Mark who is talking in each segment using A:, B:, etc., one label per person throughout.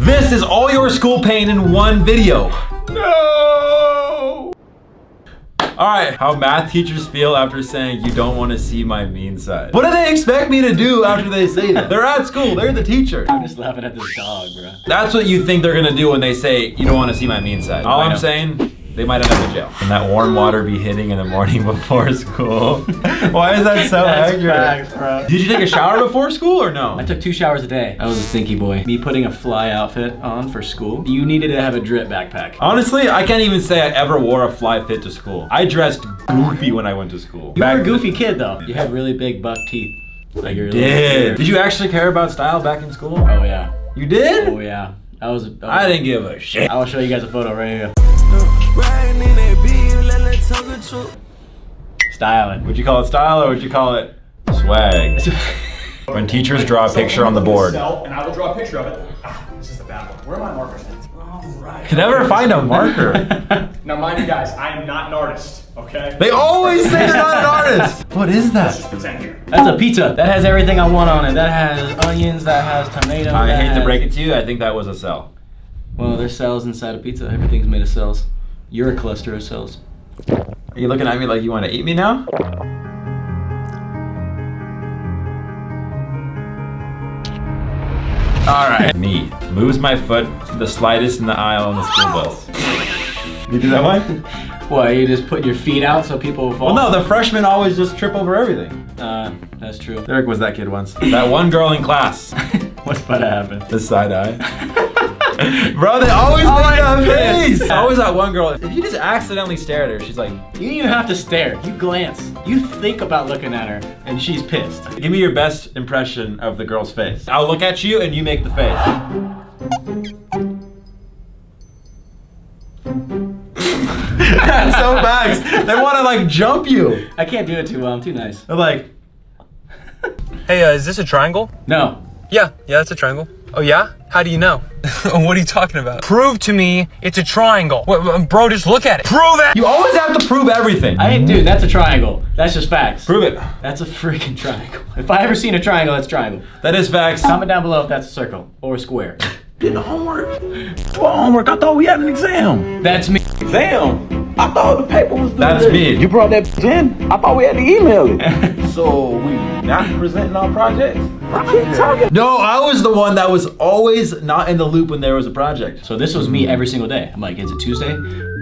A: This is all your school pain in one video.
B: No!
A: All right, how math teachers feel after saying you don't want to see my mean side. What do they expect me to do after they say that? They're at school, they're the teacher.
B: I'm just laughing at this dog, bro.
A: That's what you think they're gonna do when they say you don't want to see my mean side. All I'm saying, they might end up in jail. And that warm water be hitting in the morning before school. Why is that so accurate?
B: Facts, bro.
A: Did you take a shower before school or no?
B: I took 2 showers a day. I was a stinky boy. Me putting a fly outfit on for school. You needed to have a drip backpack.
A: Honestly, I can't even say I ever wore a fly fit to school. I dressed goofy when I went to school.
B: You were a goofy kid though. You had really big buck teeth. Like your
A: Did you actually care about style back in school?
B: Oh yeah.
A: You did?
B: Oh yeah. I
A: didn't give a shit.
B: I will show you guys a photo right here. Styling.
A: Would you call it style or would you call it swag? When teachers draw a picture on the board.
C: And I will draw a picture of it. This is the bad one. Where are my markers? All right.
A: Can never find a marker.
C: Now mind you guys, I am not an artist, okay?
A: They always say they're not an artist. What is that?
C: Let's just pretend here.
B: That's a pizza. That has everything I want on it. That has onions, that has tomatoes.
A: I hate to break it to you, I think that was a cell.
B: Well, there's cells inside a pizza. Everything's made of cells. You're a cluster of cells.
A: Are you looking at me like you want to eat me now? All right. Me moves my foot the slightest in the aisle on the school bus. You do that one?
B: What, you just put your feet out so people will fall?
A: Well, no, the freshmen always just trip over everything.
B: That's true.
A: Derek was that kid once. That one girl in class.
B: What's about to happen?
A: The side eye. Bro, they always make that face. Always that one girl. If you just accidentally stare at her, she's like,
B: you don't even have to stare. You glance. You think about looking at her, and she's pissed.
A: give me your best impression of the girl's face. I'll look at you and you make the face. That's so facts. They want to like jump you.
B: I can't do it too well. I'm too nice.
A: They're like,
D: Hey, is this a triangle?
B: No.
D: Yeah, that's a triangle. Oh yeah? How do you know? What are you talking about? Prove to me it's a triangle. Bro, just look at it. Prove it!
A: you always have to prove everything.
B: Dude, that's a triangle. That's just facts.
A: Prove it.
B: That's a freaking triangle. If I ever seen a triangle, that's triangle.
A: That is facts.
B: Comment down below if that's a circle or a square.
E: Did the homework? What homework? I thought we had an exam.
B: That's me.
E: Exam? I thought the paper was due.
A: That's me.
E: You brought that in? I thought we had to email it. So we not presenting our projects?
A: No, I was the one that was always not in the loop when there was a project.
B: So this was me every single day. I'm like, is it Tuesday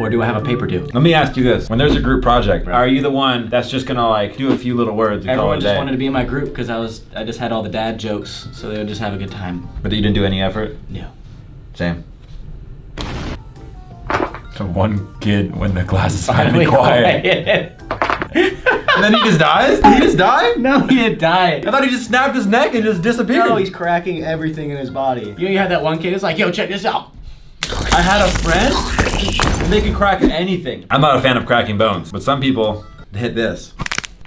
B: or do I have a paper due?
A: Let me ask you this. When there's a group project, are you the one that's just gonna like do a few little words and call it
B: Everyone
A: a
B: just
A: day?
B: wanted to be in my group because I just had all the dad jokes, so they would just have a good time.
A: But you didn't do any effort?
B: No.
A: Same. So one kid when the class is finally quiet. And then he just dies? Did he just die?
B: No, he didn't die.
A: I thought he just snapped his neck and just disappeared.
B: No, he's cracking everything in his body. You know, you had that one kid who's like, yo, check this out. I had a friend, and they could crack anything. I'm not a fan of cracking bones, but some people hit this.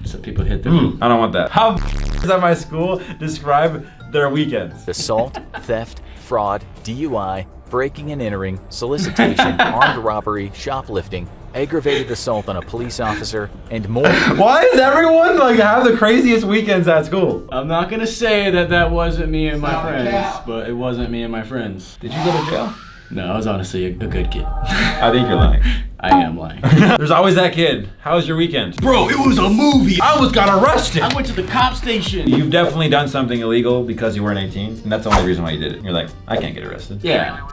B: Some people hit them.
A: I don't want that. How is at my school describe their weekends?
F: Assault, theft, fraud, DUI, breaking and entering, solicitation, armed robbery, shoplifting, aggravated assault on a police officer, and more.
A: Why does everyone like have the craziest weekends at school?
B: I'm not gonna say that wasn't me and my friends, but it wasn't me and my friends.
A: Did you go to jail?
B: No, I was honestly a good kid.
A: I think you're lying.
B: I am lying.
A: There's always that kid. How was your weekend?
B: Bro, it was a movie.
A: I almost got arrested.
B: I went to the cop station.
A: You've definitely done something illegal because you weren't 18, and that's the only reason why you did it. You're like, I can't get arrested.
B: Yeah,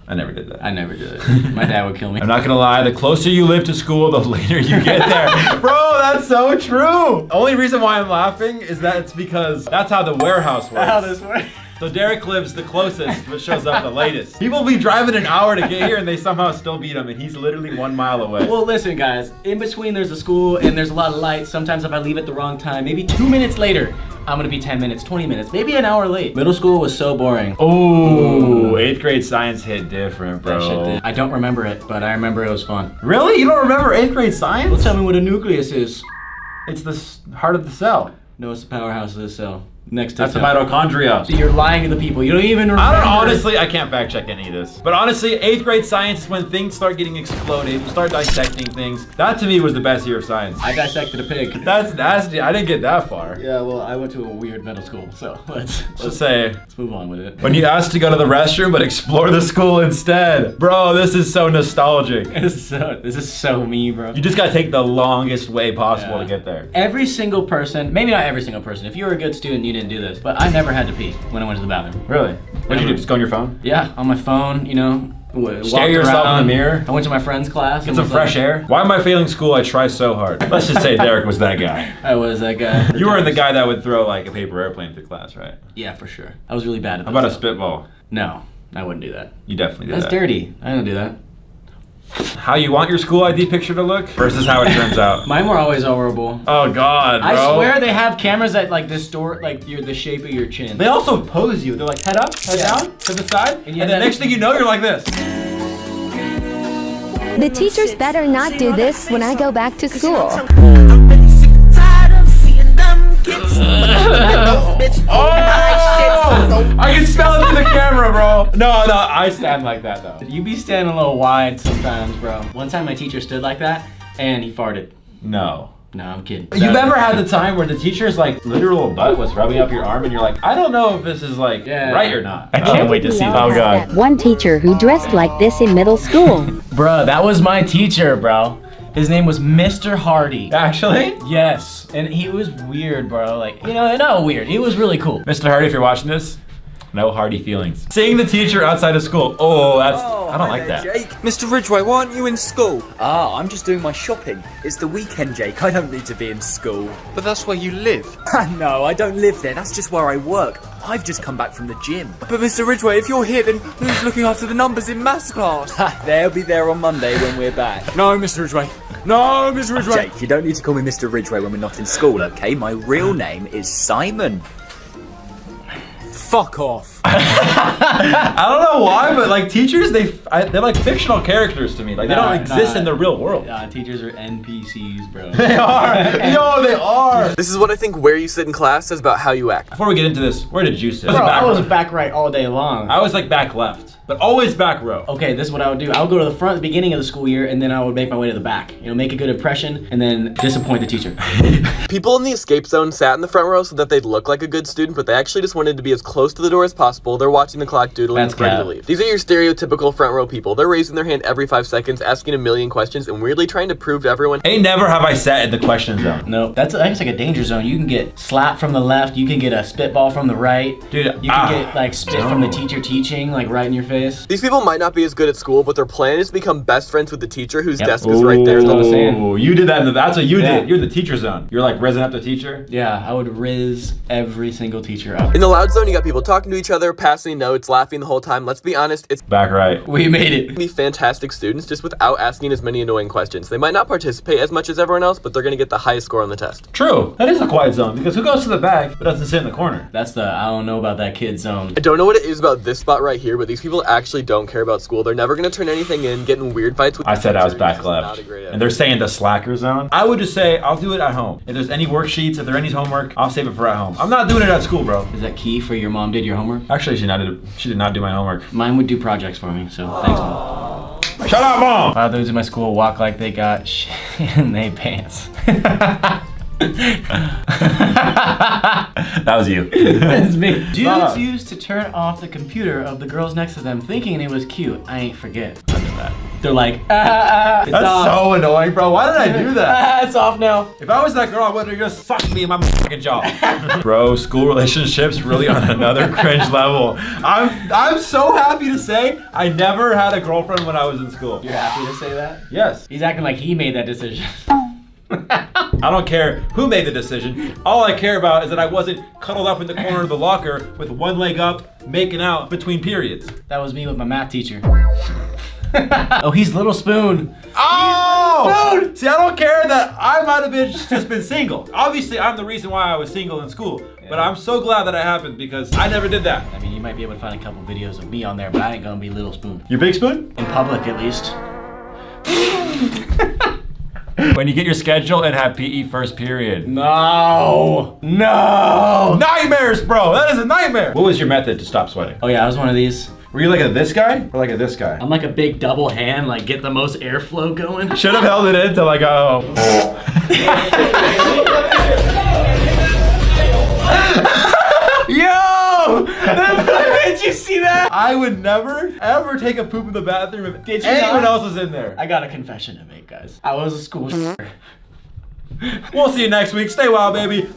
A: I never did that.
B: I never did it. My dad would kill me.
A: I'm not gonna lie, the closer you live to school, the later you get there. Bro, that's so true. Only reason why I'm laughing is that it's because that's how the warehouse works.
B: How this works?
A: So Derek lives the closest, but shows up the latest. People be driving an hour to get here and they somehow still beat him, and he's literally 1 mile away.
B: Well, listen, guys. In between, there's a school and there's a lot of lights. Sometimes if I leave at the wrong time, maybe 2 minutes later, I'm gonna be 10 minutes, 20 minutes, maybe an hour late. Middle school was so boring.
A: Oh, 8th grade science hit different, bro.
B: That shit did. I don't remember it, but I remember it was fun.
A: Really? You don't remember 8th grade science?
B: Well, tell me what a nucleus is.
A: It's the heart of the cell.
B: No, it's the powerhouse of the cell. next to
A: That's the
B: him.
A: mitochondria.
B: So you're lying to the people. You don't even remember.
A: Honestly, I can't fact check any of this. But honestly, 8th grade science is when things start getting exploded. You start dissecting things. That to me was the best year of science.
B: I dissected a pig.
A: That's nasty. I didn't get that far.
B: Yeah, well, I went to a weird middle school, so let's
A: say,
B: move on with it.
A: when you asked to go to the restroom but explore the school instead. Bro, this is so nostalgic.
B: This is so me, bro.
A: You just gotta take the longest way possible to get there.
B: Every single person, maybe not every single person, if you were a good student, you didn't do this, but I never had to pee when I went to the bathroom.
A: Really? What did you do? Just go on your phone?
B: Yeah, on my phone, you know.
A: Stare yourself in the mirror?
B: I went to my friend's class.
A: Get some fresh air? Why am I failing school? I try so hard. Let's just say Derek was that guy.
B: I was that guy.
A: You were the guy that would throw like a paper airplane through class, right?
B: Yeah, for sure. I was really bad at that.
A: How about a spitball?
B: No, I wouldn't do that.
A: You definitely do that.
B: That's dirty. I don't do that.
A: How you want your school ID picture to look versus how it turns out.
B: Mine were always horrible.
A: Oh God, bro.
B: I swear they have cameras that like distort like the shape of your chin.
A: They also pose you. They're like head up, head down, to the side, and the next thing you know, you're like this.
G: The teachers better not do this when I go back to school.
A: Oh! I can smell it through the camera, bro. No, I stand like that though.
B: You be standing a little wide sometimes, bro. One time my teacher stood like that and he farted.
A: No.
B: No, I'm kidding.
A: You've ever had the time where the teacher's like literal butt was rubbing up your arm and you're like, I don't know if this is like right or not. I can't wait to see that. Oh God.
G: One teacher who dressed like this in middle school.
B: Bro, that was my teacher, bro. His name was Mr. Hardy.
A: Actually?
B: Yes. And he was weird, bro. Like, you know, not weird. He was really cool.
A: Mr. Hardy, if you're watching this, no Hardy feelings. Seeing the teacher outside of school. Oh, I don't like that.
H: Jake.
D: Mr. Ridgway, why aren't you in school?
H: Ah, I'm just doing my shopping. It's the weekend, Jake. I don't need to be in school.
D: But that's where you live.
H: No, I don't live there. That's just where I work. I've just come back from the gym.
D: But Mr. Ridgway, if you're here, then who's looking after the numbers in maths class?
H: They'll be there on Monday when we're back.
D: No, Mr. Ridgway. No, Mr. Ridgway.
H: Jake, you don't need to call me Mr. Ridgway when we're not in school, okay? My real name is Simon.
D: Fuck off.
A: I don't know why, but like teachers, they're like fictional characters to me. Like they don't exist in the real world.
B: Teachers are NPCs, bro.
A: They are. Yo, they are.
D: This is what I think where you sit in class says about how you act.
A: Before we get into this, where did you sit?
B: Bro, I was back right all day long.
A: I was like back left, but always back row.
B: Okay, this is what I would do. I would go to the front at the beginning of the school year, and then I would make my way to the back. You know, make a good impression, and then disappoint the teacher.
I: People in the escape zone sat in the front row so that they'd look like a good student, but they actually just wanted to be as close to the door as possible. They're watching the clock doodling and ready to leave. These are your stereotypical front row people. They're raising their hand every 5 seconds, asking a million questions, and weirdly trying to prove to everyone,
A: hey, never have I sat in the question zone.
B: No, that's like a danger zone. You can get slapped from the left, you can get a spitball from the right.
A: Dude,
B: you can get like spit from the teacher teaching, like right in your face.
I: These people might not be as good at school, but their plan is to become best friends with the teacher whose desk is right there.
A: Oh, you did that. That's what you did. You're the teacher zone. You're like rizzing up the teacher.
B: Yeah, I would rizz every single teacher up.
I: In the loud zone, you got people talking to each other, passing notes, laughing the whole time. Let's be honest, it's
A: back right.
B: We made it.
I: Be fantastic students just without asking as many annoying questions. They might not participate as much as everyone else, but they're gonna get the highest score on the test.
A: True. That is the quiet zone because who goes to the back but doesn't sit in the corner?
B: That's the I don't know about that kid zone.
I: I don't know what it is about this spot right here, but these people actually don't care about school. They're never gonna turn anything in, get in weird fights with
A: I said I was back left. And they're saying the slacker zone. I would just say I'll do it at home. If there's any worksheets, if there's any homework, I'll save it for at home. I'm not doing it at school, bro.
B: Is that key for your mom did your homework?
A: Actually, she did not do my homework.
B: Mine would do projects for me, so thanks, mom.
A: Shut up, mom!
B: A lot of dudes in my school walk like they got shit in their pants.
A: That was you.
B: That's me. Dudes used to turn off the computer of the girls next to them thinking it was cute. I ain't forget. I did that. They're like, That's
A: so annoying, bro. Why did I do that?
B: It's off now.
A: If I was that girl, I would have just sucked me in my fucking jaw. Bro, school relationships really on another cringe level. I'm so happy to say I never had a girlfriend when I was in school.
B: You're happy to say that?
A: Yes.
B: He's acting like he made that decision.
A: I don't care who made the decision. All I care about is that I wasn't cuddled up in the corner of the locker with one leg up, making out between periods.
B: That was me with my math teacher. Oh, he's Little Spoon.
A: Oh! Spoon! See, I don't care that I might have just been single. Obviously, I'm the reason why I was single in school. Yeah. But I'm so glad that it happened because I never did that.
B: I mean, you might be able to find a couple videos of me on there, but I ain't gonna be Little Spoon.
A: You Big Spoon?
B: In public, at least.
A: When you get your schedule and have PE first period.
B: No. No.
A: Nightmares, bro. That is a nightmare. What was your method to stop sweating?
B: Oh yeah, I was one of these.
A: Were you like a this guy or like a this guy?
B: I'm like a big double hand, like get the most airflow going.
A: Should have held it in till like, oh. Yo!
B: Did you see that?
A: I would never, ever take a poop in the bathroom if
B: Did you
A: anyone
B: not?
A: else was in there.
B: I got a confession to make, guys. I was a school.
A: We'll see you next week. Stay wild, baby. Peace!